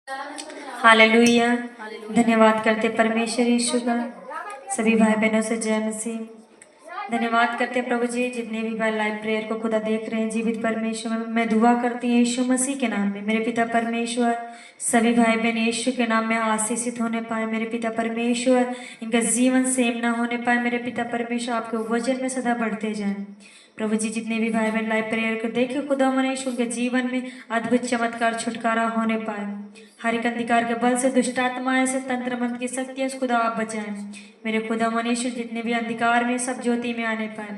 Hallelujah. धन्यवाद करते परमेश्वर यीशु का। सभी भाई बहनों से जय मसीह। धन्यवाद करते प्रभु जी, जितने भी भाई लाइव प्रेयर को खुदा देख रहे हैं जीवित परमेश्वर में मैं दुआ करती हूँ यीशु मसीह के नाम में। मेरे पिता परमेश्वर सभी भाई बहन यीशु के नाम में आशीषित होने पाए। मेरे पिता परमेश्वर इनका जीवन सेम ना होने पाए। मेरे पिता परमेश्वर आपके वचन में सदा बढ़ते जाएं। प्रभु जी, जितने भी भाई बहन लाइव प्रेयर को देखे खुदा मनीष उनके जीवन में अद्भुत चमत्कार छुटकारा होने पाए। हर एक अंधकार के बल से, दुष्टात्माएं से, तंत्र मंत्र की शक्तियों से खुदा आप बचाएं। मेरे खुदा मनीष जितने भी अंधकार में सब ज्योति में आने पाए।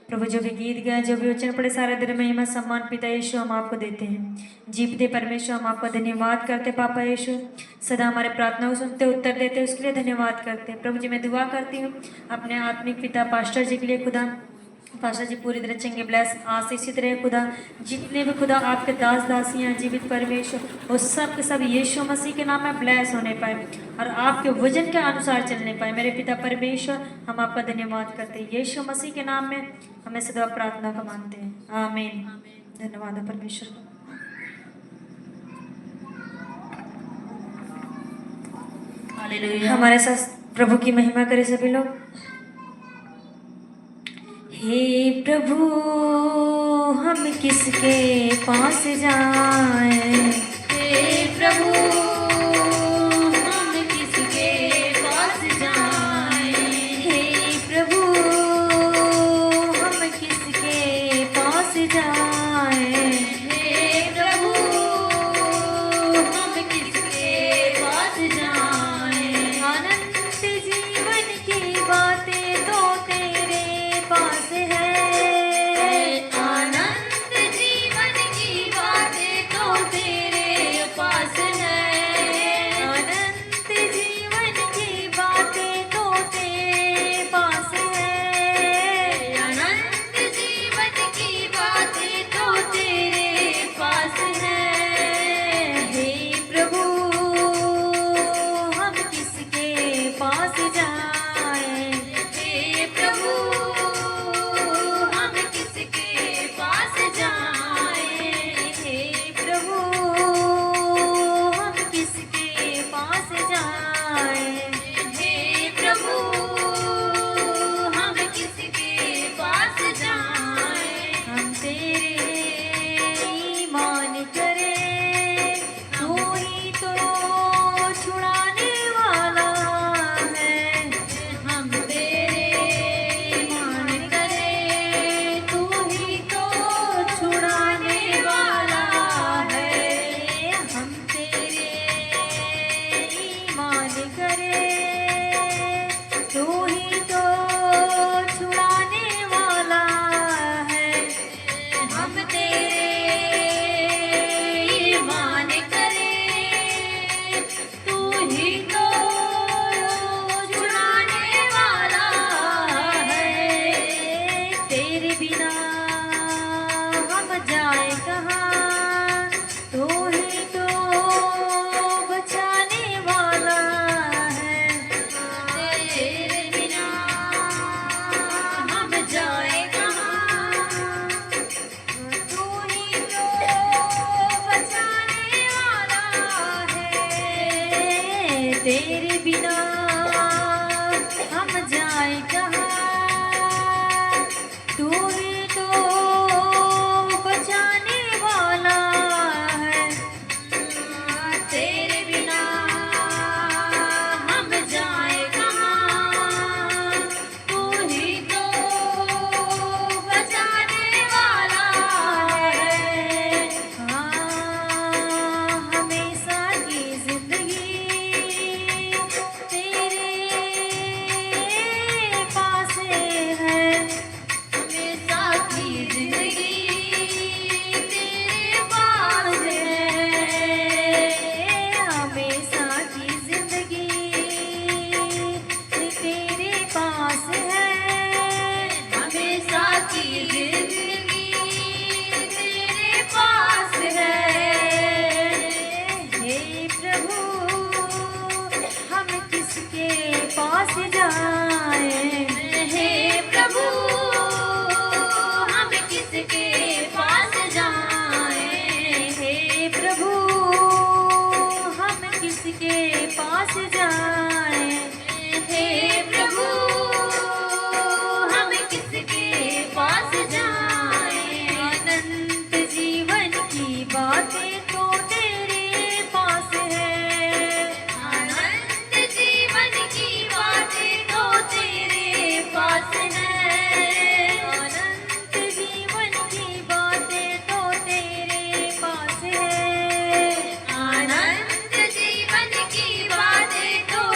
प्रभु जो भी गीत गए, जो भी वचन पड़े, सारे दिन महिमा सम्मान पिता यीशु हम आपको देते हैं। जीवते परमेश्वर हम आपका धन्यवाद करते। पापा यीशु सदा हमारे प्रार्थना को सुनते, उत्तर देते, उसके लिए धन्यवाद करते। प्रभु जी मैं दुआ करती हूँ अपने आत्मिक पिता पास्टर जी के लिए। खुदा पास्टर जी पूरी तरह चंगे ब्लेस आशीषित रहे खुदा। जितने भी खुदा आपके दास दासियां जीवित परमेश्वर वो सब के सब यीशु मसीह के नाम में ब्लेस होने पाए और आपके वचन के अनुसार चलने पाए। मेरे पिता परमेश्वर हम आपका धन्यवाद करते हैं यीशु मसीह के नाम में हमें सदा प्रार्थना का मांगते हैं। आमीन। धन्यवाद है परमेश्वर। हमारे साथ प्रभु की महिमा करे सभी लोग। हे प्रभु हम किसके पास जाएं। हे प्रभु हम किसके पास जाएं। हे प्रभु हम किसके पास जाएं। हे प्रभु हम किसके पास जाएं। अनंत जीवन की बातें तो तेरे पास है। अनंत जीवन की बातें तो तेरे पास है। अनंत जीवन की बातें तो तेरे पास है। अनंत जीवन की बातें तो तेरे पास है। हे प्रभु हम किसके पास जाएं। हे प्रभु हम किसके पास जाएं। हे प्रभु हम किसके पास जाएं। हे प्रभु हम किसके पास जाएं। हम तेरे ईमान करें तू ही तो छुड़ाने वाला है। हम तेरे ईमान करें तू ही तो छुड़ाने वाला है। हम तेरे ईमान करें तू ही तो छुड़ाने वाला है। हम तेरे ईमान करें तू ही तो छुड़ाने वाला है। तेरे बिना हम जाए कहाँ। तू ही तो बचाने वाला है। तेरे बिना हम जाए कहाँ। तू ही तो बचाने वाला है। तेरे बिना हम जाए कहाँ। तू ही तो बचाने वाला है। तेरे बिना हम जाए कहाँ। तू ही तो बचाने वाला है। हाँ हमेशा की जिंदगी पास जाए। हे प्रभु हम किसके पास जाएं? अनंत जीवन की बातें तो तेरे पास है। अनंत जीवन की बातें तो तेरे पास है। अनंत जीवन की बातें तो तेरे पास है। अनंत जीवन की बातें तो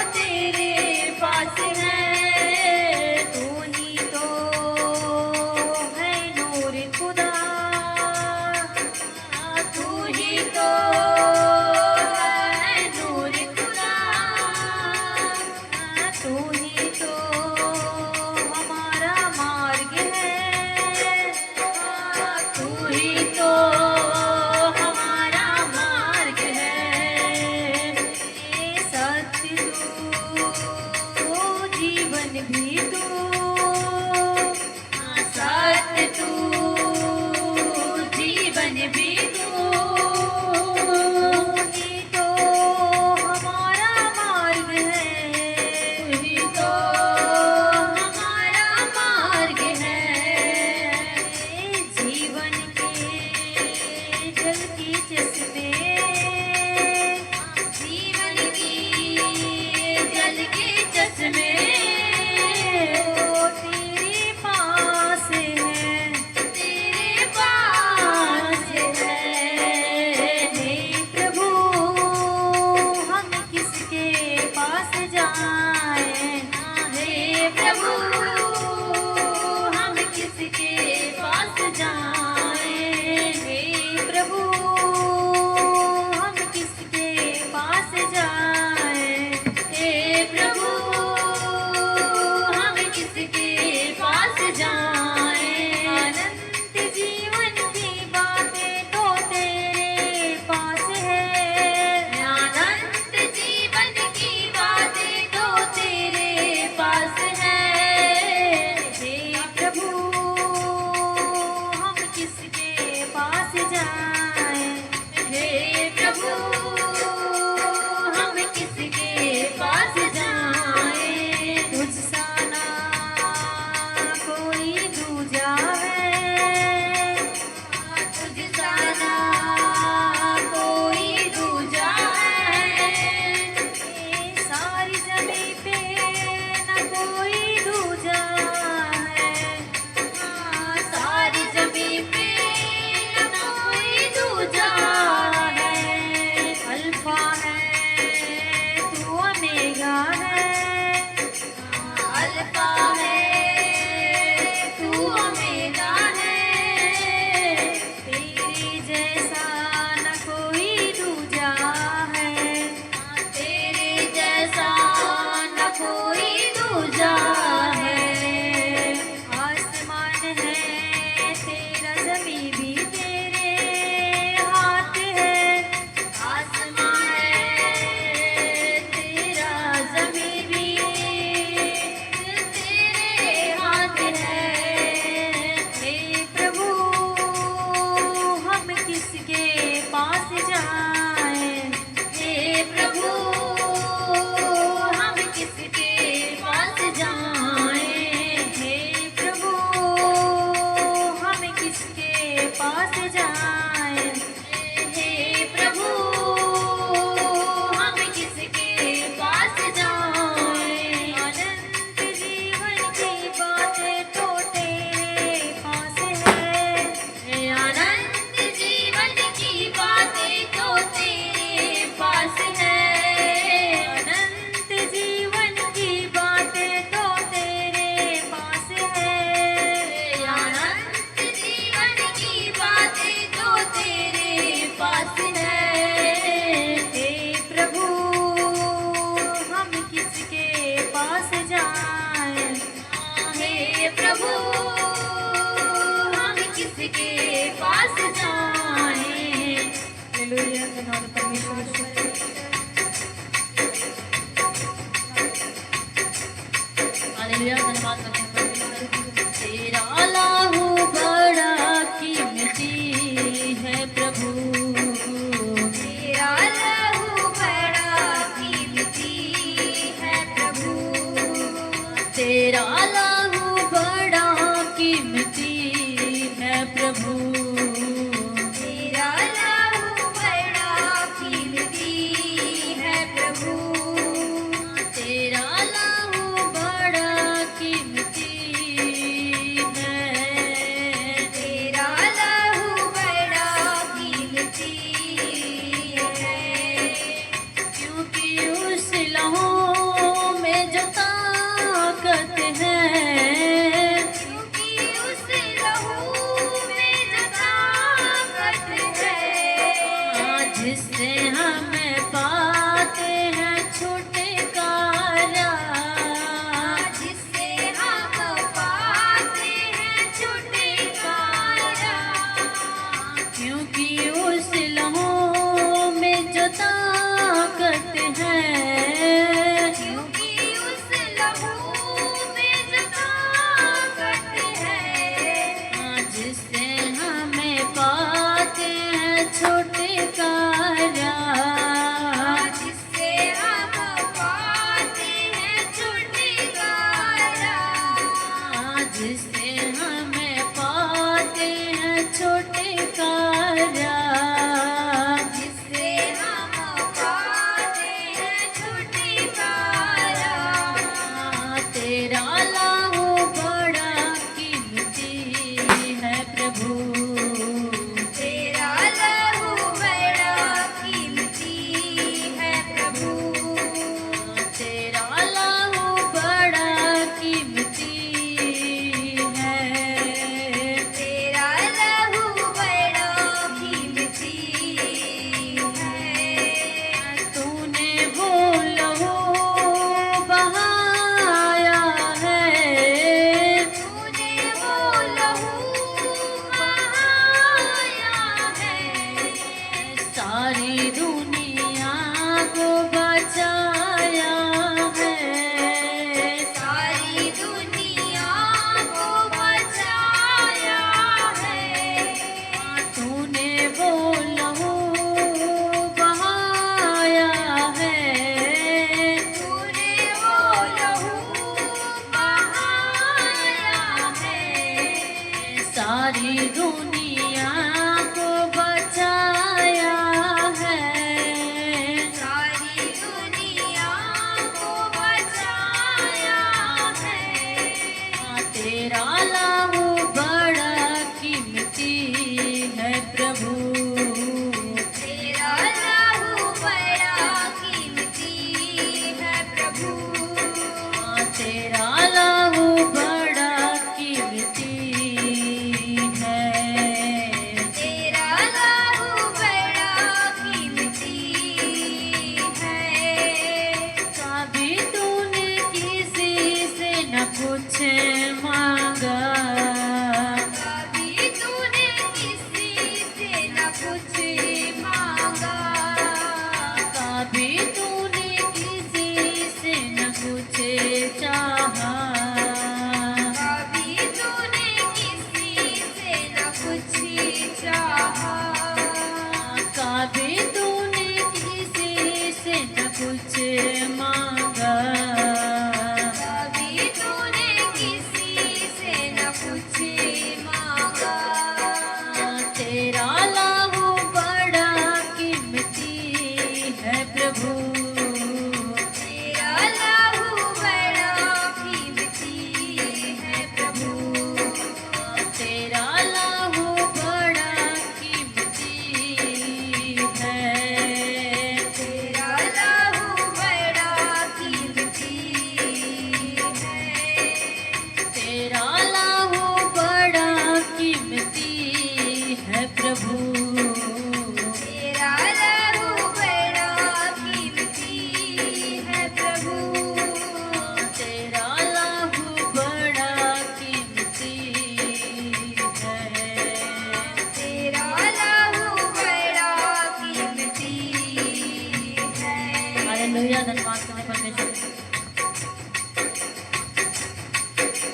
हालेलुया, धन्यवाद करते परमेश्वर।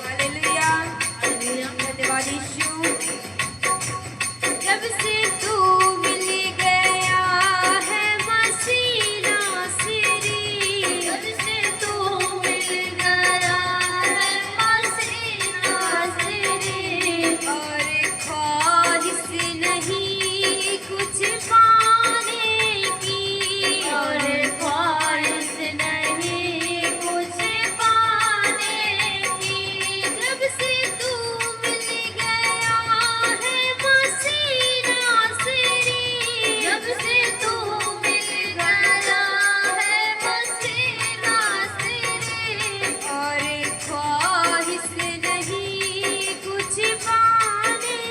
Hallelujah, hallelujah. धन्यवाद यीशु। जब से तू मिल गया है मसीह नासरी, जब से तू मिल गया है मसीह नासरी, और ख्वाहिश नहीं कुछ पाने की, और ख्वाहिश नहीं कुछ पाने की। जब से तू मिल गया है मसीह नासरी, जब से तू मिल गया है मसीह नासरी, और ख्वाहिश नहीं कुछ पाने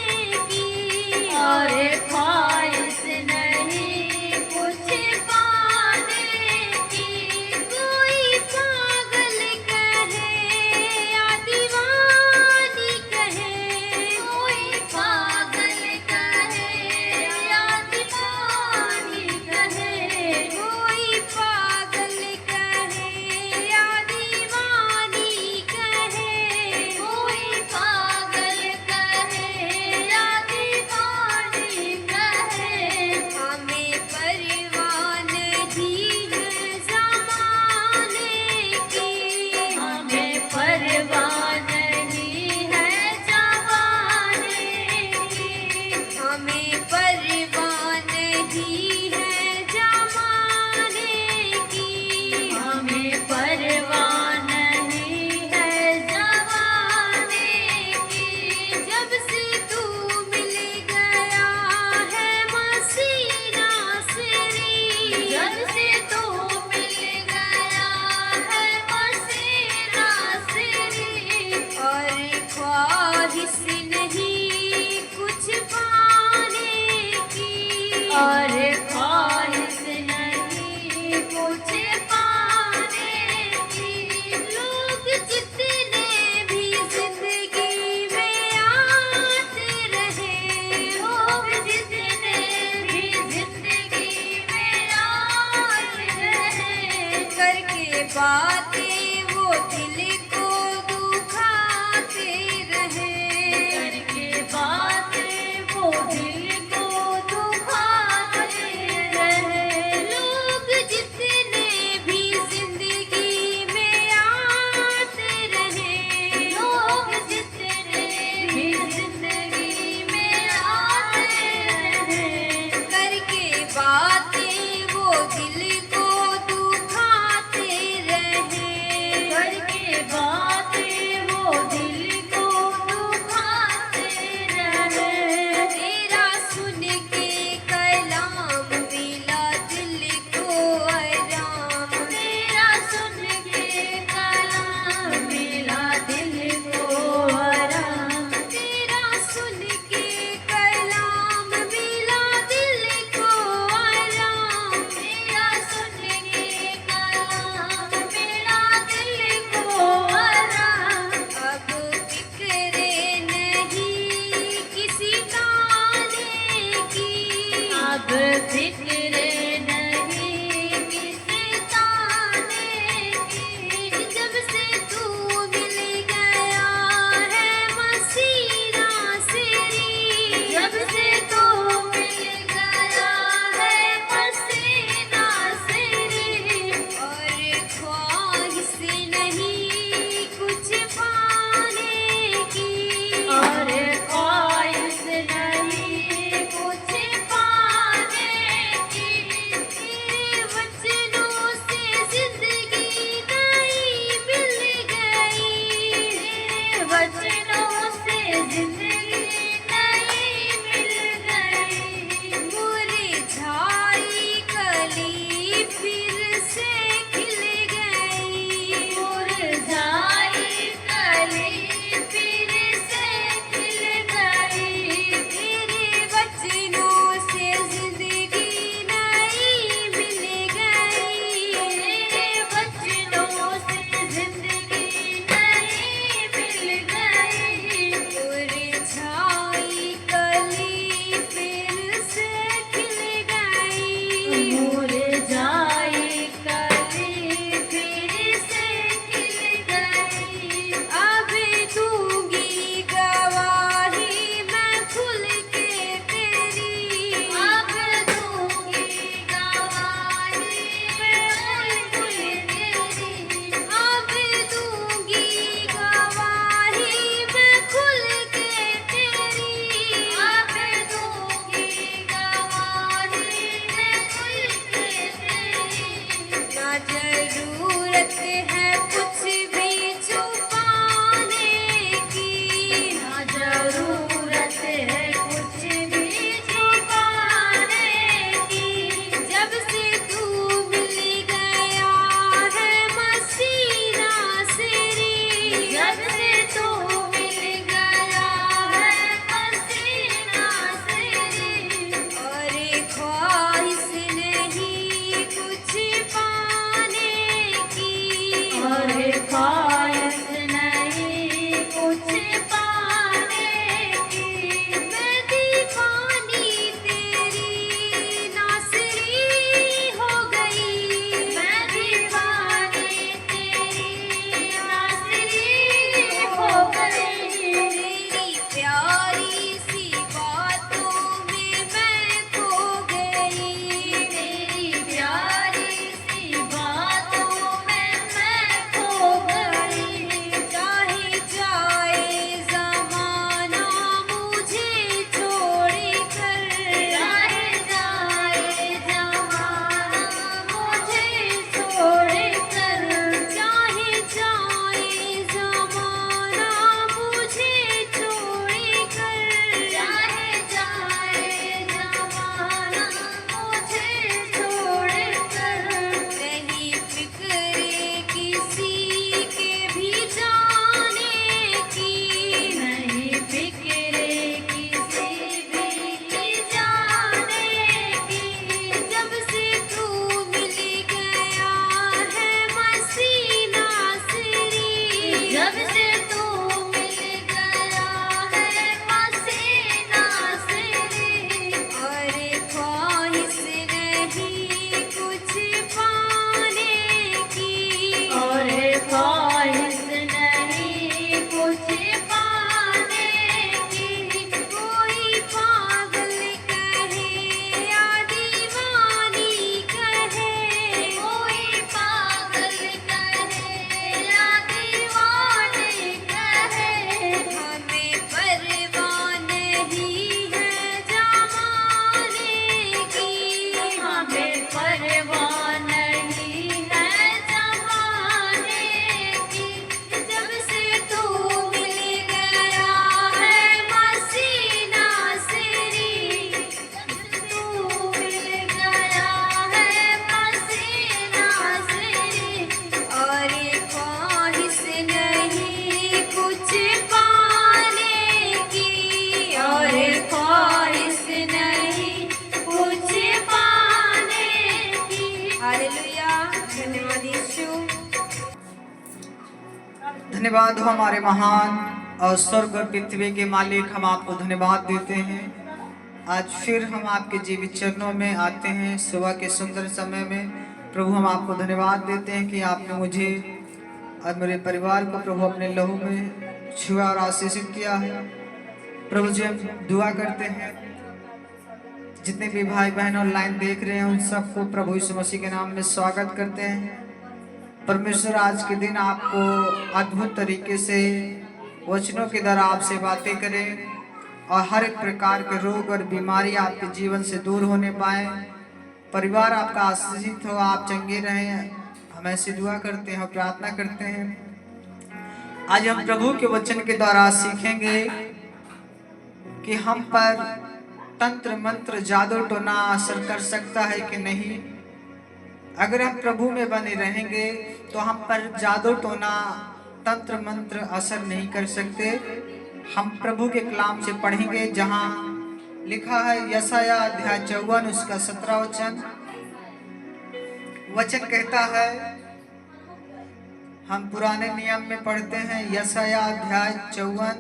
की, और ख्वाहिश नहीं कुछ पाने की। कोई पागल कहे या दीवानी कहे, कोई पागल कहे या दीवानी कहे, कोई पागल कहे या दीवानी कहे, कोई पागल कहे या दीवानी कहे, हमें परवाह नहीं है ज़माने की, हमें परवाह नहीं है जमाने की, हमें परवाह नहीं है ज़माने की, हमें परवाह नहीं है जमाने की। जब से तू मिल गया है मसीह नासरी, जब से तू मिल गया है मसीह नासरी, और ख्वाहिश नहीं कुछ पाने की, और ख्वाहिश नहीं कुछ पाने की। लोग जितने भी जिंदगी में आते रहे, लोग जितने भी जिंदगी में आते रहे, करके बातें वो दिल को दुखाते रहे, करके बातें वो दिल को दुखाते रहे। लोग जितने भी जिंदगी में आते रहे, लोग जितने भी जिंदगी में आते रहे, करके बातें वो दिल को दुखाते रहे, करके जरूरत है कुछ भी छुपाने की, ना जरूरत है कुछ भी छुपाने की। जब से तू मिल गया है मसीना सिरी, जब से तू मिल गया है मसीना तेरी, और ख्वाहिश नहीं कुछ पाने की, और ख्वाहिश नहीं कुछ पाने की। मैं दीवानी तेरी नासरी हो गई, मैं दीवानी तेरी नाज़री हो गई। तेरी प्यारी सी बातों में मैं खो गई, तेरी प्यारी सी बातों में मैं खो गई। चाहे जाए ज़माना मुझे छोड़कर, चाहे जाए ज़माना मुझे छोड़कर, चाहे जाए ज़माना मुझे छोड़कर, चाहे जाए ज़माना मुझे छोड़कर। नहीं फिक्रे किसी के भी जाने की, नहीं फिक्रे किसी भी की जाने की। जब से तू मिल गया है मसीना सिरी, जब से तू मिल गया है मसीना तेरी, और ख्वाहिश नहीं कुछ पाने की, और ख्वाहिश नहीं कुछ पाने की। कोई पागल कहे या दीवानी कहे, कोई पागल कहे या दीवानी कहे, हमें परवाह नहीं है जमाने की, हमें परवाह नहीं है ज़माने की। जब से तू मिल गया है मसीना सिरी, तू मिल गया है मसीना तेरी, और ख्वाहिश नहीं कुछ पाने की, और ख्वाहिश नहीं कुछ पाने की। हालेलुया। धन्यवाद यीशु। धन्यवाद हो हमारे महान और स्वर्ग और पृथ्वी के मालिक, हम आपको धन्यवाद देते हैं। आज फिर हम आपके जीवित चरणों में आते हैं सुबह के सुंदर समय में। प्रभु हम आपको धन्यवाद देते हैं कि आपने मुझे और मेरे परिवार को प्रभु अपने लहू में छुआ और आशीषित किया है। प्रभु जी हम दुआ करते हैं जितने भी भाई बहन ऑनलाइन देख रहे हैं उन सबको प्रभु यीशु मसीह के नाम में स्वागत करते हैं। परमेश्वर आज के दिन आपको अद्भुत तरीके से वचनों के द्वारा आपसे बातें करें और हर एक प्रकार के रोग और बीमारी आपके जीवन से दूर होने पाए। परिवार आपका आशीषित हो, आप चंगे रहें, हम ऐसी दुआ करते हैं और प्रार्थना करते हैं। आज हम प्रभु के वचन के द्वारा सीखेंगे कि हम पर तंत्र मंत्र जादू टोना असर कर सकता है कि नहीं। अगर हम प्रभु में बने रहेंगे तो हम पर जादू टोना तंत्र मंत्र असर नहीं कर सकते। हम प्रभु के कलाम से पढ़ेंगे जहां लिखा है यशाया अध्याय 54 उसका 17 वचन कहता है। हम पुराने नियम में पढ़ते हैं यशाया अध्याय 54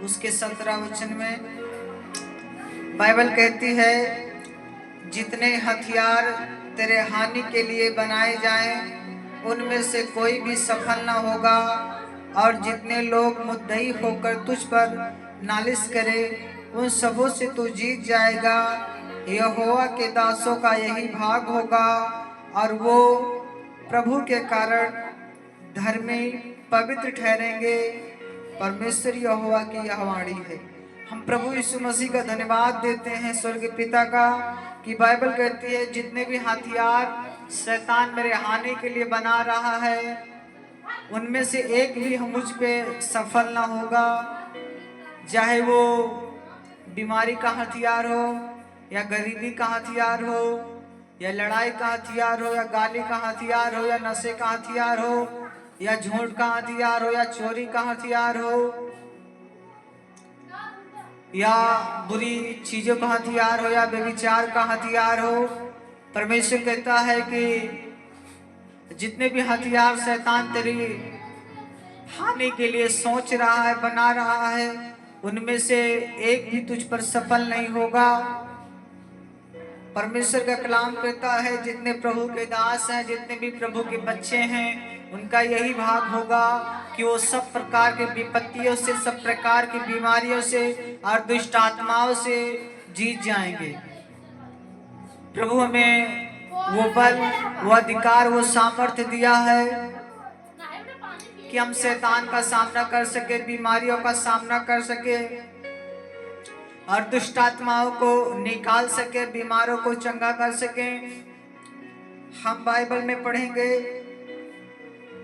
उसके 17 वचन में बाइबल कहती है, जितने हथियार तेरे हानि के लिए बनाए जाएं उनमें से कोई भी सफल न होगा, और जितने लोग मुद्दई होकर तुझ पर नालिश करे उन सबों से तू जीत जाएगा। यहोवा के दासों का यही भाग होगा और वो प्रभु के कारण धर्मी पवित्र ठहरेंगे। परमेश्वर यहोवा की यह वाणी है। हम प्रभु यीशु मसीह का धन्यवाद देते हैं स्वर्ग पिता का कि बाइबल कहती है जितने भी हथियार शैतान मेरे हानि के लिए बना रहा है, उनमें से एक भी हम मुझ पे सफल ना होगा। चाहे वो बीमारी का हथियार हो, या गरीबी का हथियार हो, या लड़ाई का हथियार हो, या गाली का हथियार हो, या नशे का हथियार हो, या झूठ का हथियार हो, या चोरी का हथियार हो, या बुरी चीजों का हथियार हो, या व्यभिचार का हथियार हो। परमेश्वर कहता है कि जितने भी हथियार शैतान तेरी हानि के लिए सोच रहा है, बना रहा है, उनमें से एक भी तुझ पर सफल नहीं होगा। परमेश्वर का कलाम कहता है जितने प्रभु के दास हैं, जितने भी प्रभु के बच्चे हैं, उनका यही भाग होगा कि वो सब प्रकार के विपत्तियों से, सब प्रकार की बीमारियों से और दुष्ट आत्माओं से जीत जाएंगे। प्रभु हमें वो बल, वो अधिकार, वो सामर्थ्य दिया है कि हम शैतान का सामना कर सके, बीमारियों का सामना कर सके और दुष्ट आत्माओं को निकाल सके, बीमारों को चंगा कर सके। हम बाइबल में पढ़ेंगे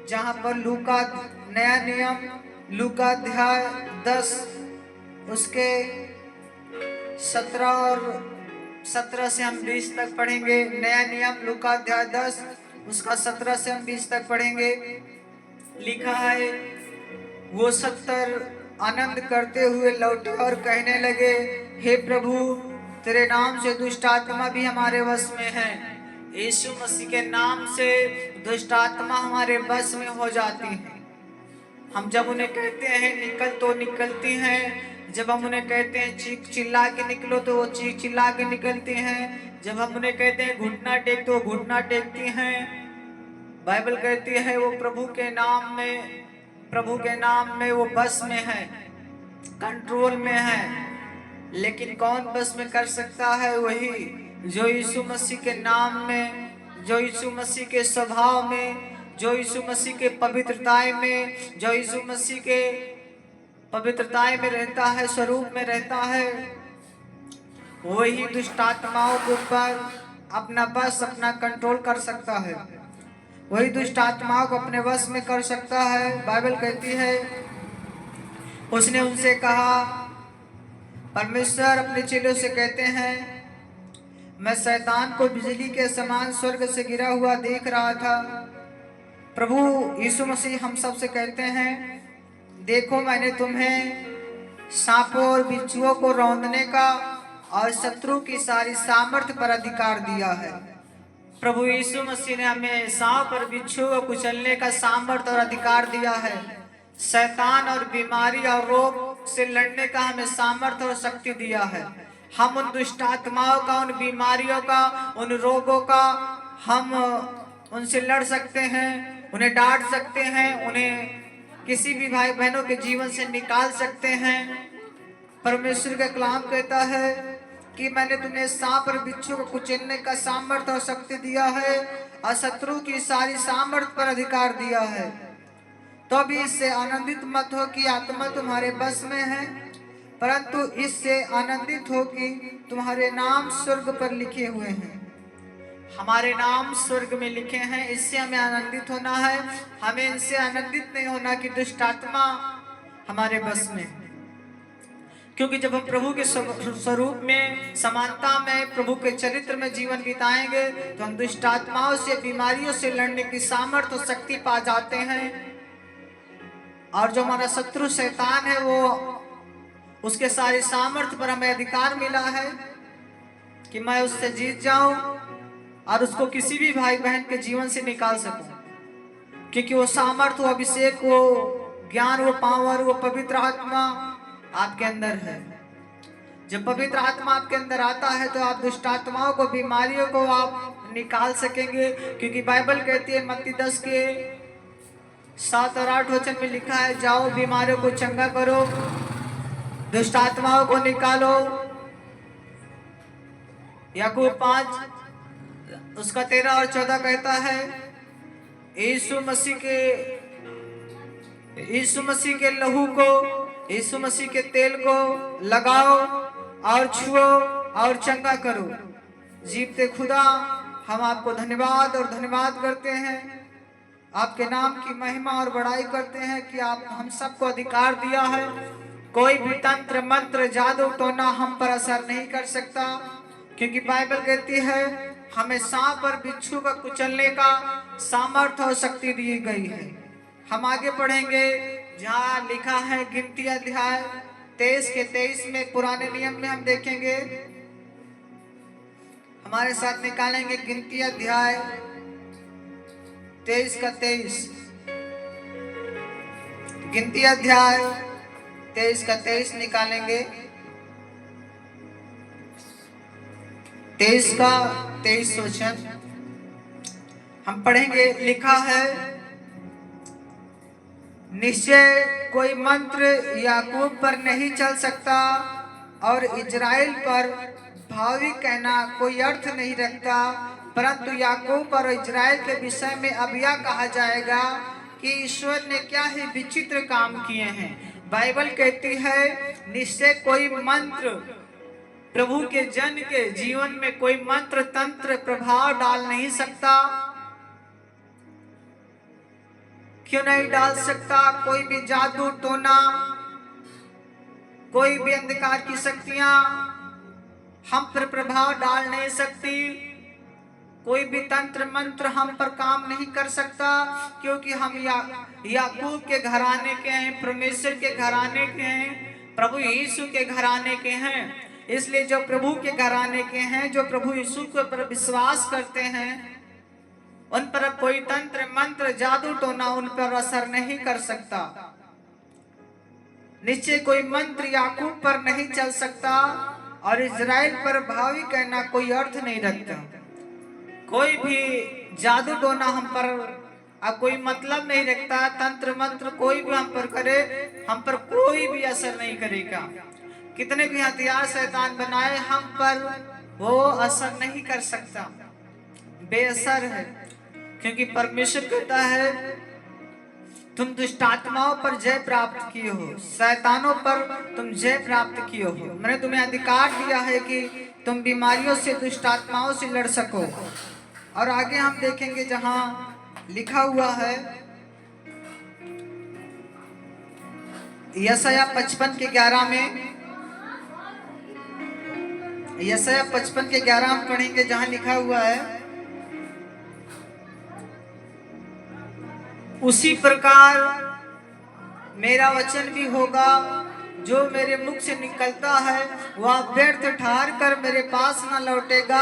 जहां पर लूका, नया नियम लूका अध्याय 10 उसके 17 से हम 20 तक पढ़ेंगे। नया नियम लूका अध्याय 10 उसका 17 से हम 20 तक पढ़ेंगे। लिखा है, वो 70 आनंद करते हुए लौटे और कहने लगे, हे प्रभु, तेरे नाम से दुष्ट आत्मा भी हमारे वश में है। यीशु मसीह के नाम से दुष्ट आत्मा हमारे बस में हो जाती है। हम जब उन्हें कहते हैं निकल तो निकलती हैं, जब हम उन्हें कहते हैं चीख चिल्ला के निकलो तो वो चीख चिल्ला के निकलती हैं, जब हम उन्हें कहते हैं घुटना टेक तो वो घुटना टेकती हैं। बाइबल कहती है वो प्रभु के नाम में वो बस में है, कंट्रोल में है। लेकिन कौन बस में कर सकता है? वही जो यीशु मसीह के नाम में, जो यीशु मसीह के स्वभाव में, जो यीशु मसीह के पवित्रताएं में, जो यीशु मसीह के पवित्रताएं में रहता है, स्वरूप में रहता है, वही दुष्ट आत्माओं के ऊपर अपना बस, अपना कंट्रोल कर सकता है। वही दुष्ट आत्माओं को अपने वश में कर सकता है। बाइबल कहती है, उसने उनसे कहा, परमेश्वर अपने चेलों से कहते हैं, मैं शैतान को बिजली के समान स्वर्ग से गिरा हुआ देख रहा था। प्रभु यीशु मसीह हम सब से कहते हैं, देखो मैंने तुम्हें सांपों और बिच्छुओं को रौंदने का और शत्रु की सारी सामर्थ्य पर अधिकार दिया है। प्रभु यीशु मसीह ने हमें सांप और बिच्छू को कुचलने का सामर्थ्य और अधिकार दिया है। शैतान और बीमारी और रोग से लड़ने का हमें सामर्थ्य और शक्ति दिया है। हम उन दुष्ट आत्माओं का, उन बीमारियों का, उन रोगों का हम उनसे लड़ सकते हैं, उन्हें डांट सकते हैं, उन्हें किसी भी भाई बहनों के जीवन से निकाल सकते हैं। परमेश्वर का कलाम कहता है कि मैंने तुम्हें सांप और बिच्छू को कुचलने का सामर्थ्य और शक्ति दिया है और शत्रु की सारी सामर्थ्य पर अधिकार दिया है। तो भी इससे आनंदित मत हो कि आत्मा तुम्हारे बस में है, परंतु इससे आनंदित हो कि तुम्हारे नाम स्वर्ग पर लिखे हुए हैं। हमारे नाम स्वर्ग में लिखे हैं, इससे हमें आनंदित होना है। हमें इनसे आनंदित नहीं होना कि दुष्ट आत्मा हमारे बस में, क्योंकि जब हम प्रभु के स्वरूप में, समानता में, प्रभु के चरित्र में जीवन बिताएंगे तो हम दुष्ट आत्माओं से, बीमारियों से लड़ने की सामर्थ्य और शक्ति पा जाते हैं। और जो हमारा शत्रु शैतान है, वो उसके सारी सामर्थ्य पर हमें अधिकार मिला है कि मैं उससे जीत जाऊं और उसको किसी भी भाई बहन के जीवन से निकाल सकूं, क्योंकि वो सामर्थ्य, वो अभिषेक, वो ज्ञान, वो पावर, वो पवित्र आत्मा आपके अंदर है। जब पवित्र आत्मा आपके अंदर आता है तो आप दुष्ट आत्माओं को, बीमारियों को आप निकाल सकेंगे, क्योंकि बाइबल कहती है मत्ती 10 के 7 और 8 वचन में लिखा है, जाओ बीमारियों को चंगा करो, दुष्ट आत्माओं को निकालो। याकूब 5 उसका 13 और 14 कहता है, यीशु मसीह के लहू को, यीशु मसीह के तेल को लगाओ और छुओ और चंगा करो। जीवते खुदा हम आपको धन्यवाद और धन्यवाद करते हैं, आपके नाम की महिमा और बड़ाई करते हैं कि आप हम सबको अधिकार दिया है। कोई भी तंत्र मंत्र जादू टोना हम पर असर नहीं कर सकता, क्योंकि बाइबल कहती है हमें सांप और बिच्छू का कुचलने का सामर्थ्य और शक्ति दी गई है। हम आगे पढ़ेंगे जहाँ लिखा है गिनती अध्याय 23 के 23 में, पुराने नियम में हम देखेंगे, हमारे साथ निकालेंगे गिनती अध्याय 23 का 23। गिनती अध्याय 23 का 23 निकालेंगे, 23 का 23 वचन हम पढ़ेंगे। लिखा है, निश्चय कोई मंत्र याकूब पर नहीं चल सकता और इजराइल पर भावी कहना कोई अर्थ नहीं रखता, परंतु याकूब और इजराइल के विषय में अब यह कहा जाएगा कि ईश्वर ने क्या ही विचित्र काम किए हैं। बाइबल कहती है निश्चय कोई मंत्र, प्रभु के जन के जीवन में कोई मंत्र तंत्र प्रभाव डाल नहीं सकता। क्यों नहीं डाल सकता? कोई भी जादू टोना, कोई भी अंधकार की शक्तियां हम पर प्रभाव डाल नहीं सकती। कोई भी तंत्र मंत्र हम पर काम नहीं कर सकता, क्योंकि हम याकूब के घराने के हैं, परमेश्वर के घराने के हैं, प्रभु यीशु के घराने के हैं। इसलिए जो प्रभु के घराने के हैं, जो प्रभु यीशु के पर विश्वास करते हैं, उन पर कोई तंत्र मंत्र जादू टोना उन पर असर नहीं कर सकता। निश्चय कोई मंत्र याकूब पर नहीं चल सकता और इजराइल पर भावी कहना कोई अर्थ नहीं रखता। कोई भी जादू टोना हम पर अब कोई मतलब नहीं रखता। तंत्र मंत्र कोई भी हम पर करे, हम पर कोई भी असर नहीं करेगा। कितने भी हथियार शैतान बनाए, हम पर वो असर नहीं कर सकता, बेअसर है। क्योंकि परमेश्वर कहता है तुम दुष्ट आत्माओं पर जय प्राप्त किए हो, शैतानों पर तुम जय प्राप्त किए हो। मैंने तुम्हें अधिकार दिया है कि तुम बीमारियों से, दुष्ट आत्माओं से लड़ सको। और आगे हम देखेंगे जहां लिखा हुआ है यशायाह 55 के 11 में, यशायाह 55 के 11 हम पढ़ेंगे, जहां लिखा हुआ है उसी प्रकार मेरा वचन भी होगा, जो मेरे मुख से निकलता है वह व्यर्थ ठहर कर मेरे पास न लौटेगा,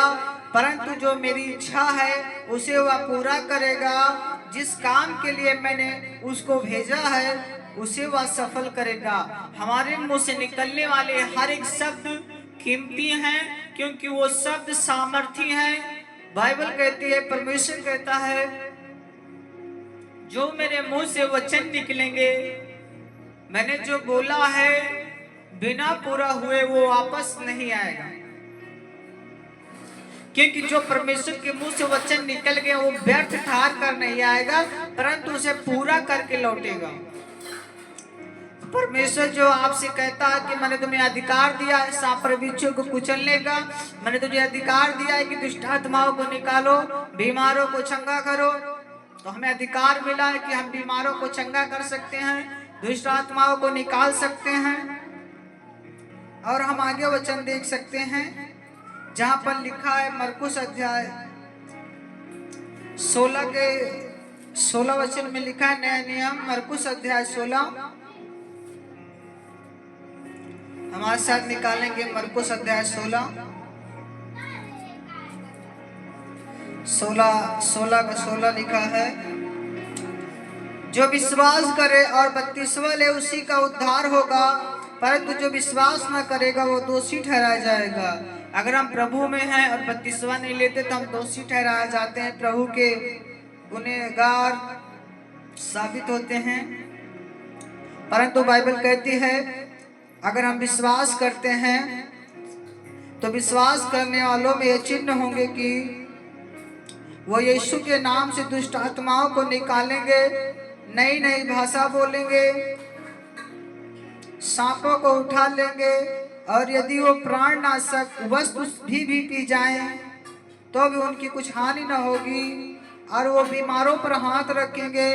परंतु जो मेरी इच्छा है उसे वह पूरा करेगा। जिस काम के लिए मैंने उसको भेजा है उसे वह सफल करेगा। हमारे मुंह से निकलने वाले हर एक शब्द कीमती हैं, क्योंकि वो शब्द सामर्थी हैं। बाइबल कहती है, परमेश्वर कहता है, जो मेरे मुंह से वचन निकलेंगे, मैंने जो बोला है बिना पूरा हुए वो वापस नहीं आएगा। क्योंकि जो परमेश्वर के मुंह से वचन निकल गया वो व्यर्थ ठहर कर नहीं आएगा, परंतु उसे पूरा करके लौटेगा। परमेश्वर जो आपसे कहता है कि मैंने तुम्हें अधिकार दिया है सांप और बिच्छू को कुचलने का, मैंने तुझे अधिकार दिया है कि दुष्ट आत्माओं को निकालो, बीमारों को चंगा करो। तो हमें अधिकार मिला है कि हम बीमारों को चंगा कर सकते हैं, दुष्ट आत्माओं को निकाल सकते हैं। और हम आगे वचन देख सकते हैं जहां पर लिखा है मरकुस अध्याय 16 के 16 वचन में लिखा है, नया नियम मरकुस अध्याय 16 हमारे साथ निकालेंगे। मरकुस अध्याय 16 का 16 लिखा है, जो विश्वास करे और बपतिस्मा ले उसी का उद्धार होगा, परंतु जो विश्वास न करेगा वो दोषी ठहराया जाएगा। अगर हम प्रभु में हैं और बपतिस्मा नहीं लेते तो हम दोषी ठहराए जाते हैं, प्रभु के गुनहगार साबित होते हैं। परंतु बाइबल कहती है अगर हम विश्वास करते हैं तो विश्वास करने वालों में ये चिन्ह होंगे कि वो यीशु के नाम से दुष्ट आत्माओं को निकालेंगे, नई नई भाषा बोलेंगे, सांपों को उठा लेंगे, और यदि वो प्राणनाशक वस्तु भी पी जाएं तो भी उनकी कुछ हानि न होगी, और वो बीमारों पर हाथ रखेंगे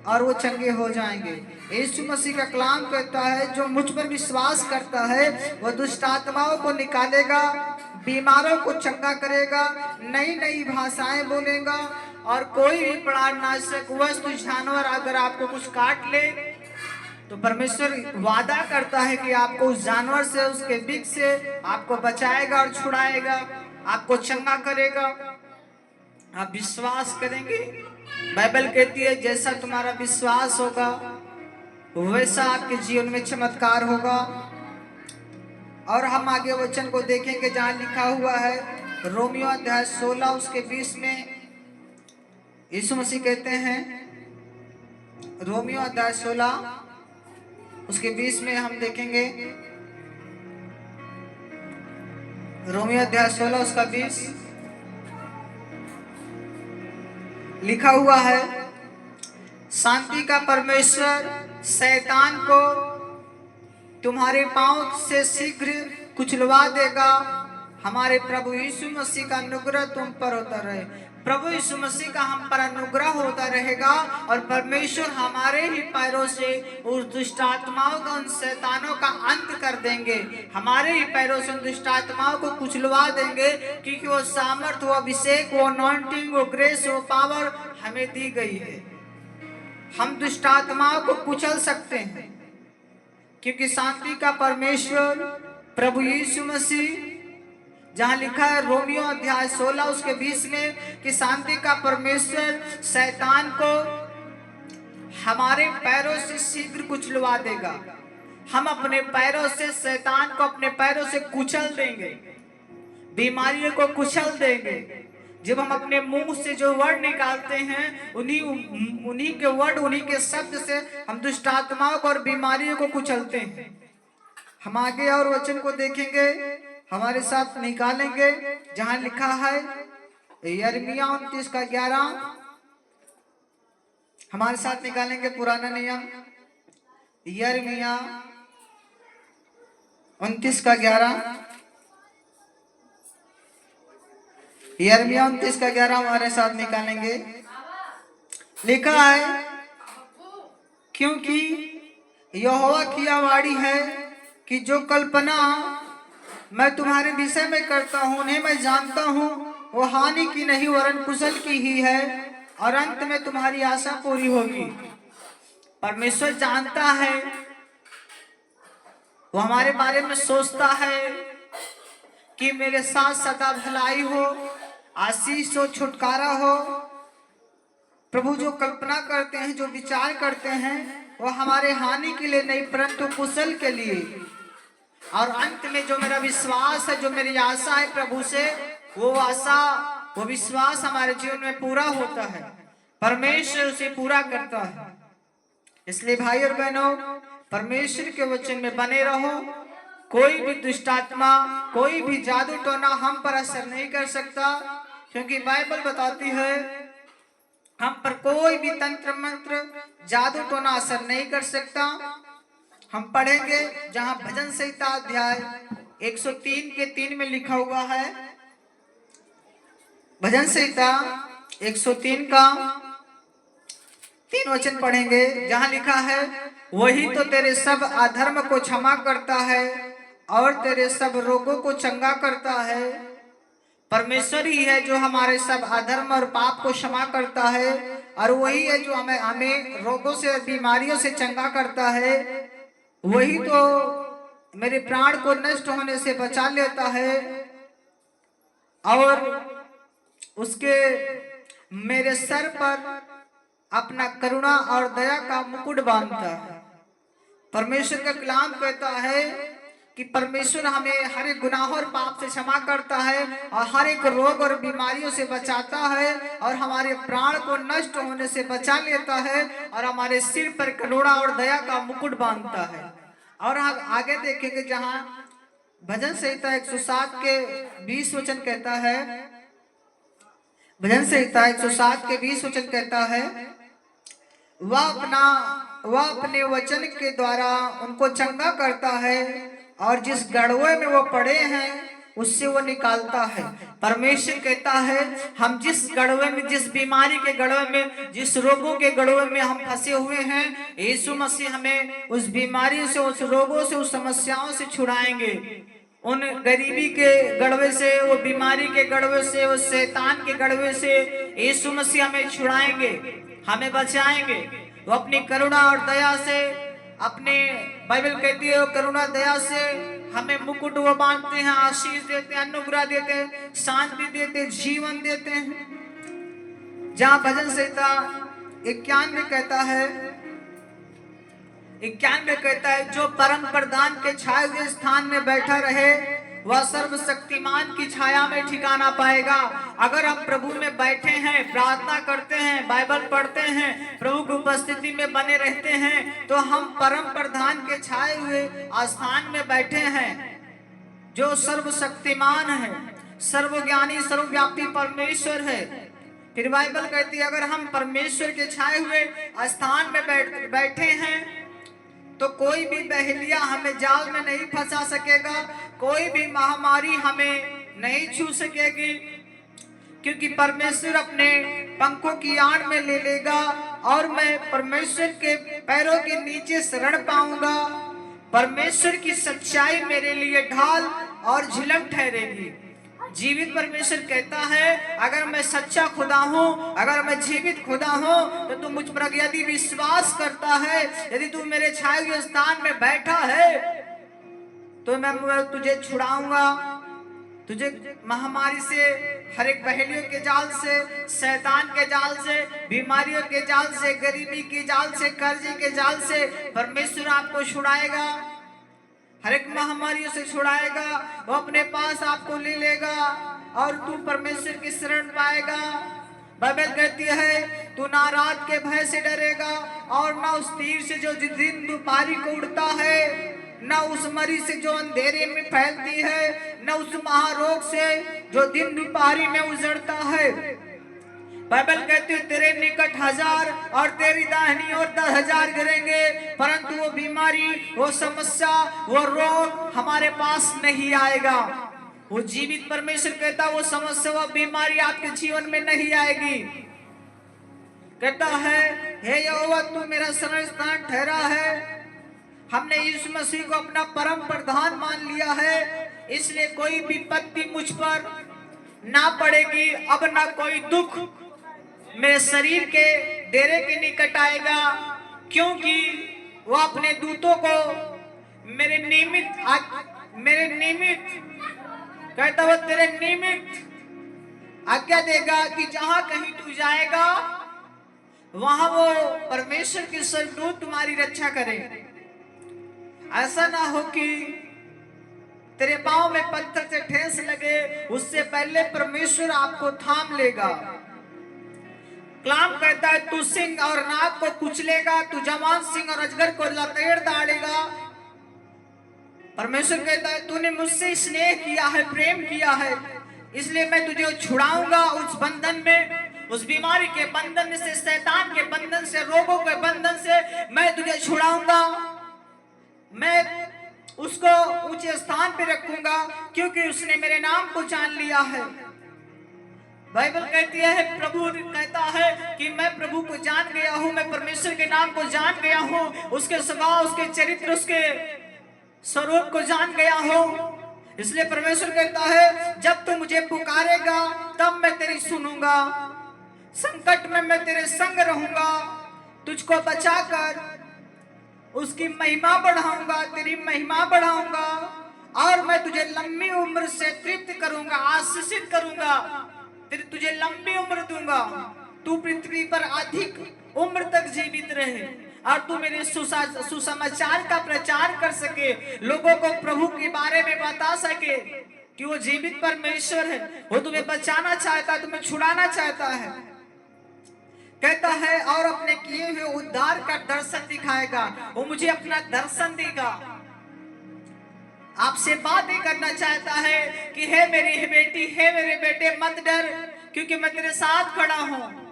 और वो चंगे हो जाएंगे। यीशु मसीह का कलाम कहता है, जो मुझ पर विश्वास करता है वो दुष्ट आत्माओं को निकालेगा, बीमारों को चंगा करेगा, नई नई भाषाएं बोलेगा, और कोई भी प्राणनाशक वस्तु जानवर अगर आपको कुछ काट ले तो परमेश्वर वादा करता है कि आपको उस जानवर से, उसके विष से आपको बचाएगा और छुड़ाएगा, आपको चंगा करेगा। आप विश्वास करेंगे? बाइबल कहती है जैसा तुम्हारा विश्वास होगा वैसा आपके जीवन में चमत्कार होगा। और हम आगे वचन को देखेंगे जहां लिखा हुआ है रोमियो अध्याय 16 उसके 20 में यीशु मसीह कहते हैं, रोमियो अध्याय 16 उसके 20 में हम देखेंगे, रोमियो अध्याय 16 उसका 20 लिखा हुआ है, शांति का परमेश्वर शैतान को तुम्हारे पांव से शीघ्र कुचलवा देगा। हमारे प्रभु यीशु मसीह का अनुग्रह तुम पर होता रहे। प्रभु यीशु मसीह का हम पर अनुग्रह होता रहेगा और परमेश्वर हमारे ही पैरों से उस दुष्ट आत्माओं का, उन शैतानों का अंत कर देंगे। हमारे ही पैरों से उन दुष्ट आत्माओं को कुचलवा देंगे, क्योंकि वो सामर्थ, वो अभिषेक, वो अनॉइंटिंग, वो ग्रेस, वो पावर हमें दी गई है। हम दुष्ट आत्माओं को कुचल सकते हैं, क्योंकि शांति का परमेश्वर प्रभु यीशु मसीह, जहां लिखा है रोमियो अध्याय 16 उसके 20 में कि शांति का परमेश्वर शैतान को हमारे पैरों से शीघ्र कुचलवा देगा। हम अपने पैरों से शैतान को अपने पैरों से कुचल देंगे, बीमारियों को कुचल देंगे। जब हम अपने मुंह से जो वर्ड निकालते हैं उन्हीं के वर्ड, उन्हीं के शब्द से हम दुष्ट आत्माओं को और बीमारियों को कुचलते हैं। हम आगे और वचन को देखेंगे, हमारे साथ निकालेंगे जहां लिखा है यिर्मयाह 29 का 11। हमारे साथ निकालेंगे पुराना नियम यिर्मयाह 29 का 11। यिर्मयाह 29 का 11 हमारे साथ निकालेंगे। लिखा है, क्योंकि यहोवा की वाणी है कि जो कल्पना मैं तुम्हारे विषय में करता हूँ उन्हें मैं जानता हूँ, वो हानि की नहीं वरन कुशल की ही है, और अंत में तुम्हारी आशा पूरी होगी। परमेश्वर जानता है, वो हमारे बारे में सोचता है कि मेरे साथ सदा भलाई हो, आशीष हो, छुटकारा हो। प्रभु जो कल्पना करते हैं, जो विचार करते हैं, वो हमारे हानि के लिए नहीं परंतु कुशल के लिए। और अंत में जो मेरा विश्वास है, जो मेरी आशा है प्रभु से, वो आशा, वो विश्वास हमारे जीवन में पूरा होता है। परमेश्वर उसे पूरा करता है। इसलिए भाई और बहनों, परमेश्वर के वचन में बने रहो। कोई भी दुष्ट आत्मा, कोई भी जादू टोना हम पर असर नहीं कर सकता, क्योंकि बाइबल बताती है हम पर कोई भी तंत्र मंत्र, जादू टोना असर नहीं कर सकता। हम पढ़ेंगे जहां भजन संहिता अध्याय 103 के 3 में लिखा हुआ है। भजन संहिता 103 का 3 वचन पढ़ेंगे, जहां लिखा है, वही तो तेरे सब अधर्म को क्षमा करता है और तेरे सब रोगों को चंगा करता है। परमेश्वर ही है जो हमारे सब अधर्म और पाप को क्षमा करता है, और वही है जो हमें रोगों से, बीमारियों से चंगा करता है। वही तो मेरे प्राण को नष्ट होने से बचा लेता है, और उसके मेरे सर पर अपना करुणा और दया का मुकुट बांधता है। परमेश्वर का कलाम कहता है कि परमेश्वर हमें हर एक गुनाह और पाप से क्षमा करता है, और हर एक रोग और बीमारियों से बचाता है, और हमारे प्राण को नष्ट होने से बचा लेता है, और हमारे सिर पर करुणा और दया का मुकुट बांधता है। और आगे देखेंगे जहां भजन संहिता 107 के 20 वचन कहता है, भजन संहिता 107 के 20 वचन कहता है, वह अपने वचन के द्वारा उनको चंगा करता है, और जिस गड़वे में वो पड़े हैं उससे वो निकालता है। परमेश्वर कहता है हम जिस गड़वे में, जिस बीमारी के गड़वे में, जिस रोगों के गड़वे में हम फंसे हुए हैं, यीशु मसीह हमें उस बीमारी से, उस रोगों से, उस समस्याओं से छुड़ाएंगे। उन गरीबी के गड़वे से, वो बीमारी के गड़वे से, उस शैतान के गड़वे से यीशु मसीह हमें छुड़ाएंगे, हमें बचाएंगे। वो अपनी करुणा और दया से, अपने बाइबल कहती है वो करुणा दया से हमें मुकुट वो बांधते हैं, आशीष देते हैं, अनुग्रह देते हैं, शांति देते हैं, जीवन देते हैं। जहां भजन संहिता 91 कहता है, 91 कहता है, जो परम प्रधान के छाए हुए स्थान में बैठा रहे वह सर्वशक्तिमान की छाया में ठिकाना पाएगा। अगर हम प्रभु में बैठे हैं, प्रार्थना करते हैं, बाइबल पढ़ते हैं, प्रभु की उपस्थिति में बने रहते हैं, तो हम परम प्रधान के छाए हुए स्थान में बैठे हैं, जो सर्वशक्तिमान है, सर्वज्ञानी, सर्वव्यापी परमेश्वर है। फिर बाइबल कहती है अगर हम परमेश्वर के छाए हुए स्थान में बैठे हैं तो कोई भी बहेलिया हमें जाल में नहीं फंसा सकेगा, कोई भी महामारी हमें नहीं छू सकेगी, क्योंकि परमेश्वर अपने पंखों की आड़ में ले लेगा और मैं परमेश्वर के पैरों के नीचे शरण पाऊंगा। परमेश्वर की सच्चाई मेरे लिए ढाल और झिलम ठहरेगी। जीवित परमेश्वर कहता है अगर मैं सच्चा खुदा हूँ, अगर मैं जीवित खुदा हूँ, तो तू मुझ पर यदि विश्वास करता है, यदि तू मेरे छाए हुए स्थान में बैठा है, तो मैं तुझे छुड़ाऊंगा, तुझे महामारी से, हर एक पहेलियों के जाल से, शैतान के जाल से, बीमारियों के जाल से, गरीबी के जाल से, कर्जे के जाल से परमेश्वर आपको छुड़ाएगा, हर एक महामारियों से छुड़ाएगा। वो अपने पास आपको ले लेगा और तू परमेश्वर की शरण पाएगा। बाइबल कहती है तू ना रात के भय से डरेगा और ना उस तीर से जो दिन दोपहरी को उड़ता है, न उस मरी से जो अंधेरे में फैलती है, न उस महारोग से जो दिन दोपहरी में उजड़ता है। बाइबल कहती है तेरे निकट 1000 और तेरी दाहिनी ओर 10,000 गिरेंगे, परंतु वो बीमारी, वो समस्या, वो रोग हमारे पास नहीं आएगा। वो जीवित परमेश्वर कहता वो समस्या, वो बीमारी आपके जीवन में नहीं आएगी। कहता है हे यहोवा तू मेरा शरण स्थान ठहरा है। हमने यीशु मसीह को अपना परम प्रधान मान लिया है, इसलिए कोई विपत्ति मुझ पर ना पड़ेगी। अब ना कोई दुख मेरे शरीर के डेरे के निकट आएगा, क्योंकि वो अपने दूतों को मेरे निमित्त कहता वो तेरे निमित्त आज्ञा देगा कि जहां कहीं तू जाएगा वहां वो परमेश्वर के स्वर्गदूत तुम्हारी रक्षा करें। ऐसा ना हो कि तेरे पांव में पत्थर से ठेस लगे, उससे पहले परमेश्वर आपको थाम लेगा। कलाम कहता है तू सिंह और नाग को कुचलेगा, तू जवान सिंह और अजगर को लतेड़ डालेगा। परमेश्वर कहता है तूने मुझसे स्नेह किया है, प्रेम किया है, इसलिए मैं तुझे छुड़ाऊंगा उस बंधन में, उस बीमारी के बंधन से, शैतान के बंधन से, रोगों के बंधन से मैं तुझे छुड़ाऊंगा। मैं उसको ऊंचे स्थान पे रखूंगा क्योंकि उसने मेरे नाम को जान लिया है। बाइबल कहती है, प्रभु कहता है कि मैं प्रभु को जान गया हूं, मैं परमेश्वर के नाम को जान गया हूं, उसके स्वभाव, उसके चरित्र, उसके स्वरूप को जान गया हूं। इसलिए परमेश्वर कहता है जब तू मुझे पुकारेगा तब मैं तेरी सुनूंगा, संकट में मैं तेरे संग रहूंगा, तुझको बचाकर उसकी महिमा बढ़ाऊंगा, तेरी महिमा बढ़ाऊंगा और मैं तुझे लंबी उम्र से तृप्त करूंगा, आशीषित करूंगा, तुझे लंबी उम्र दूंगा, तू पृथ्वी पर अधिक उम्र तक जीवित रहे और तू मेरे सुसमाचार का प्रचार कर सके, लोगों को प्रभु के बारे में बता सके कि वो जीवित परमेश्वर है, वो तुम्हें बचाना चाहता है, तुम्हें छुड़ाना चाहता है। कहता है और अपने किए हुए उद्धार का दर्शन दिखाएगा, वो मुझे अपना दर्शन देगा। आपसे बातें करना चाहता है कि हे मेरी बेटी, हे मेरे बेटे मत डर, क्योंकि मैं तेरे साथ खड़ा हूं।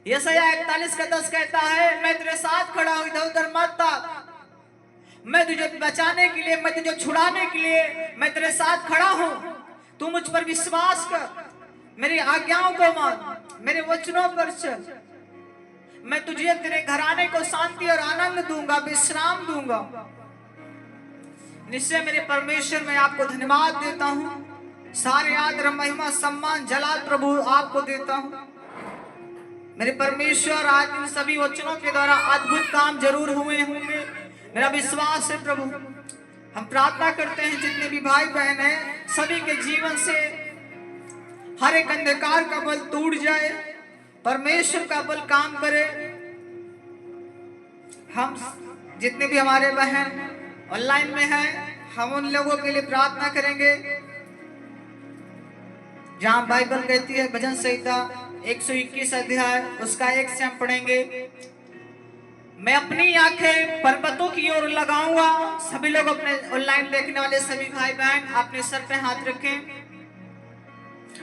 यशायाह 41 का 10 कहता है मैं तेरे साथ खड़ा हूं, इधर उधर मत ताक। मैं तुझे बचाने के लिए, मैं तुझे छुड़ाने के लिए मैं तेरे साथ खड़ा हूं। तू मुझ पर विश्वास कर, मेरी आज्ञाओं को मान, मेरे वचनों पर चल। मैं तुझे, तेरे घराने को शांति और आनंद दूंगा, विश्राम दूंगा। निश्चय मेरे परमेश्वर, मैं आपको धन्यवाद देता हूं। सारे आदर, महिमा, सम्मान, जलाल प्रभु आपको देता हूं। मेरे परमेश्वर, आज इन सभी वचनों के द्वारा अद्भुत काम जरूर हुए होंगे, मेरा विश्वास है प्रभु। हम प्रार्थना करते हैं जितने भी भाई बहन हैं, सभी के जीवन से हर एक अंधकार का बल टूट जाए, परमेश्वर का बल काम करे। हम जितने भी हमारे बहन ऑनलाइन में हैं, हम उन लोगों के लिए प्रार्थना करेंगे। जहां बाइबल कहती है, भजन संहिता 121 अध्याय उसका 1 से हम पढ़ेंगे। मैं अपनी आंखें पर्वतों की ओर लगाऊंगा। सभी लोग अपने ऑनलाइन देखने वाले सभी भाई बहन अपने सर पे हाथ रखें,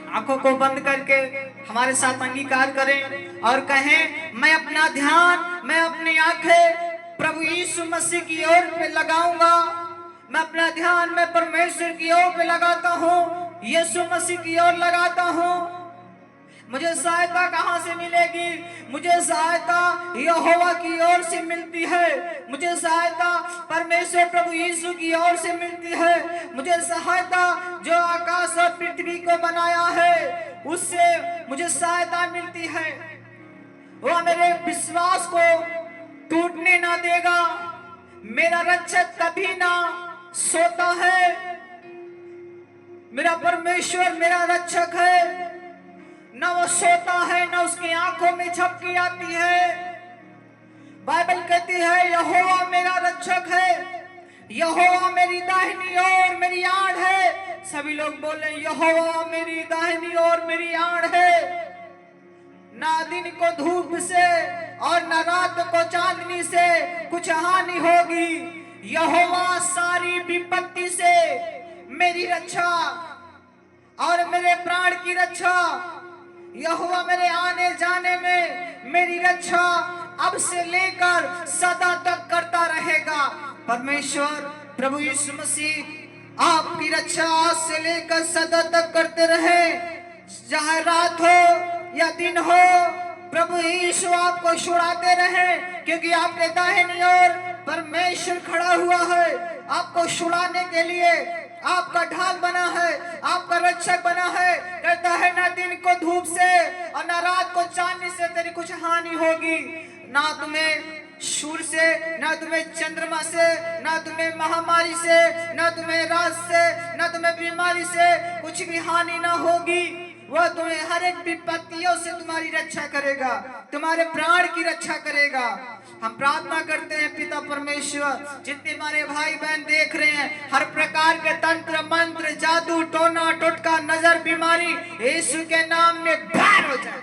आंखों को बंद करके हमारे साथ अंगीकार करें और कहें, मैं अपना ध्यान, मैं अपनी आंखें प्रभु यीशु मसीह की ओर पे लगाऊंगा। मैं अपना ध्यान मैं परमेश्वर की ओर पे लगाता हूँ, यीशु मसीह की ओर लगाता हूँ। मुझे सहायता कहाँ से मिलेगी? मुझे सहायता यहोवा की ओर से मिलती है। मुझे सहायता परमेश्वर प्रभु यीशु की ओर से मिलती है। मुझे सहायता जो आकाश और पृथ्वी को बनाया है उससे मुझे सहायता मिलती है। वह मेरे विश्वास को टूटने ना देगा। मेरा रक्षक कभी ना सोता है। मेरा परमेश्वर मेरा रक्षक है, न वो सोता है, न उसकी आंखों में झपकी आती है। बाइबल कहती है, यहोवा मेरा रक्षक है, यहोवा मेरी दाहिनी ओर मेरी आड़ है। सभी लोग बोले, यहोवा मेरी दाहिनी ओर मेरी आड़ है। ना दिन को धूप से और न रात को चांदनी से कुछ हानि होगी। यहोवा सारी विपत्ति से मेरी रक्षा और मेरे प्राण की रक्षा, यहोवा मेरे आने जाने में मेरी रक्षा अब से लेकर सदा तक करता रहेगा। परमेश्वर प्रभु यीशु मसीह आपकी रक्षा आज से लेकर सदा तक करते रहे। चाहे रात हो या दिन हो, प्रभु यीशु आपको छुड़ाते रहे, क्योंकि आपके दाहिनी ओर परमेश्वर खड़ा हुआ है। आपको छुड़ाने के लिए आपका ढाल बना है, आपका रक्षक बना है। कहता है, ना दिन को धूप से और ना रात को चांदनी से तेरी कुछ हानि होगी। ना तुम्हें सूर्य से, ना तुम्हें चंद्रमा से, ना तुम्हें महामारी से, ना तुम्हें रात से, ना तुम्हें बीमारी से कुछ भी हानि ना होगी। वह तुम्हें हर एक विपत्तियों से तुम्हारी रक्षा करेगा, तुम्हारे प्राण की रक्षा करेगा। हम प्रार्थना करते हैं पिता परमेश्वर, जितने हमारे भाई बहन देख रहे हैं, हर प्रकार के तंत्र मंत्र जादू टोना टोटका नजर बीमारी यीशु के नाम में बाहर हो जाए।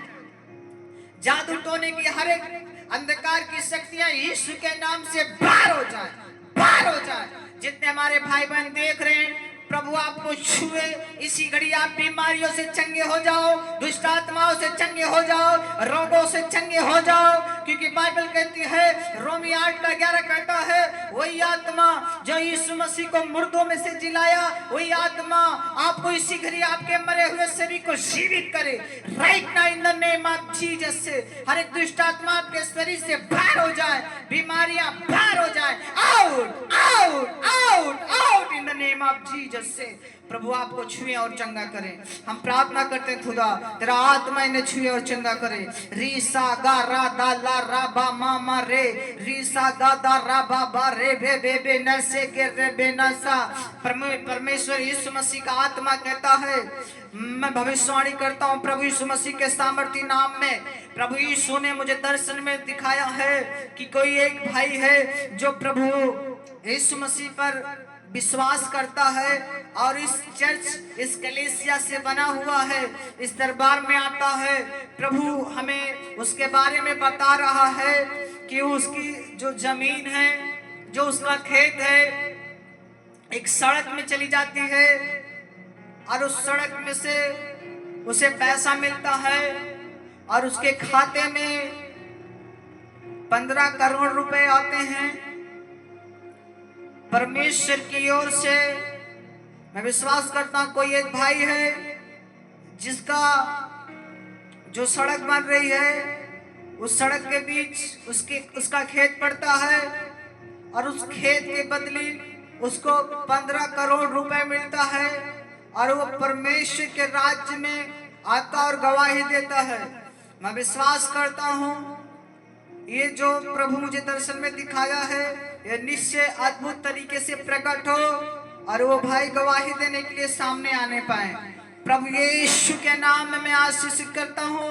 जादू टोने की हर एक अंधकार की शक्तियां यीशु के नाम से बाहर हो जाए, बाहर हो जाए। जितने हमारे भाई बहन देख रहे हैं, प्रभु आपको छुए, इसी घड़ी आप बीमारियों से चंगे हो जाओ, दुष्ट आत्माओं से चंगे हो जाओ, रोगों से चंगे हो जाओ। क्योंकि बाइबल कहती है, रोमी 8:11 कहता है, वही आत्मा जो यीशु मसीह को मुर्दों में से जिलाया, वही आत्मा आपको इसी घड़ी आपके मरे हुए शरीर को जीवित करे। Right now in the name of Jesus से हर एक दुष्ट आत्मा आपके शरीर से बाहर हो जाए, बीमारियां बाहर हो जाए। Out out out out in the name of Jesus से प्रभु आपको छुए और चंगा करे। हम प्रार्थना करते हैं, खुदा तेरा आत्मा इन्हें छुए और चंगा करे। रीसा गा रा दा ला रा बा मा मा रे, रीसा गा दा रा बा बा रे बे बे बे न से के रे बे न सा। परमेश्वर यीशु मसीह का आत्मा कहता है, मैं भविष्यवाणी करता हूँ प्रभु यीशु मसीह के सामर्थी नाम में। प्रभु यीशु ने मुझे दर्शन में दिखाया है कि कोई एक भाई है जो प्रभु यीशु मसीह पर विश्वास करता है और इस चर्च, इस कलीसिया से बना हुआ है, इस दरबार में आता है। प्रभु हमें उसके बारे में बता रहा है कि उसकी जो जमीन है, जो उसका खेत है, एक सड़क में चली जाती है और उस सड़क में से उसे पैसा मिलता है और उसके खाते में 15 करोड़ रुपए आते हैं। परमेश्वर की ओर से मैं विश्वास करता हूं कोई एक भाई है जिसका जो सड़क बन रही है, उस सड़क के बीच उसका खेत पड़ता है और उस खेत के बदले उसको 15 करोड़ रुपए मिलता है और वो परमेश्वर के राज्य में आता और गवाही देता है। मैं विश्वास करता हूँ ये जो प्रभु मुझे दर्शन में दिखाया है ये निश्चय अद्भुत तरीके से प्रकट हो और वो भाई गवाही देने के लिए सामने आने पाए। प्रभु यीशु के नाम में मैं आशीषित करता हूँ,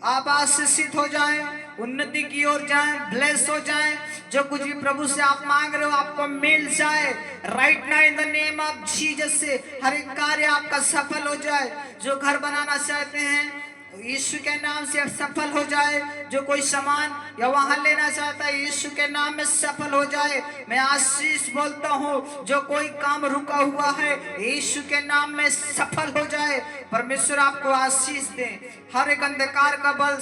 आप आशीषित हो जाएं, उन्नति की ओर जाएं, ब्लेस हो जाएं। जो कुछ भी प्रभु से आप मांग रहे हो आपको मिल जाए right now in the name of Jesus से। हर एक कार्य आपका सफल हो जाए। जो घर बनाना चाहते हैं यीशु के नाम से सफल हो जाए। जो कोई सामान या वाहन लेना चाहता है यीशु के नाम में सफल हो जाए। मैं आशीष बोलता हूँ जो कोई काम रुका हुआ है यीशु के नाम में सफल हो जाए। परमेश्वर आपको आशीष दे। हर एक अंधकार का बल,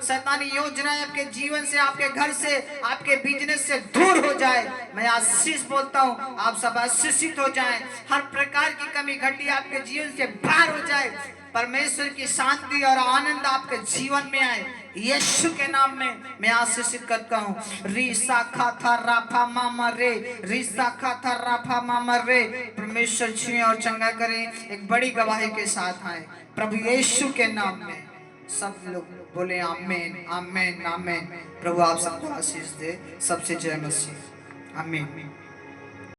शैतानी योजनाएं आपके जीवन से, आपके घर से, आपके बिजनेस से दूर हो जाए। मैं आशीष बोलता हूँ आप सब आशीषित हो जाएं। हर प्रकार की कमी घटी आपके जीवन से बाहर हो जाए। परमेश्वर की शांति और आनंद आपके जीवन में आए। यीशु के नाम में मैं आशीषित करता हूँ। रीसा खाथा राफा मामा रे, रीसा खाथा राफा मामा रे। परमेश्वर छुए और चंगा करें। एक बड़ी गवाही के साथ आए प्रभु यीशु के नाम में। सब लोग बोले आमीन, आमीन, आमीन। प्रभु आप सबको आशीष दे। सबसे जय मसीह। आमीन।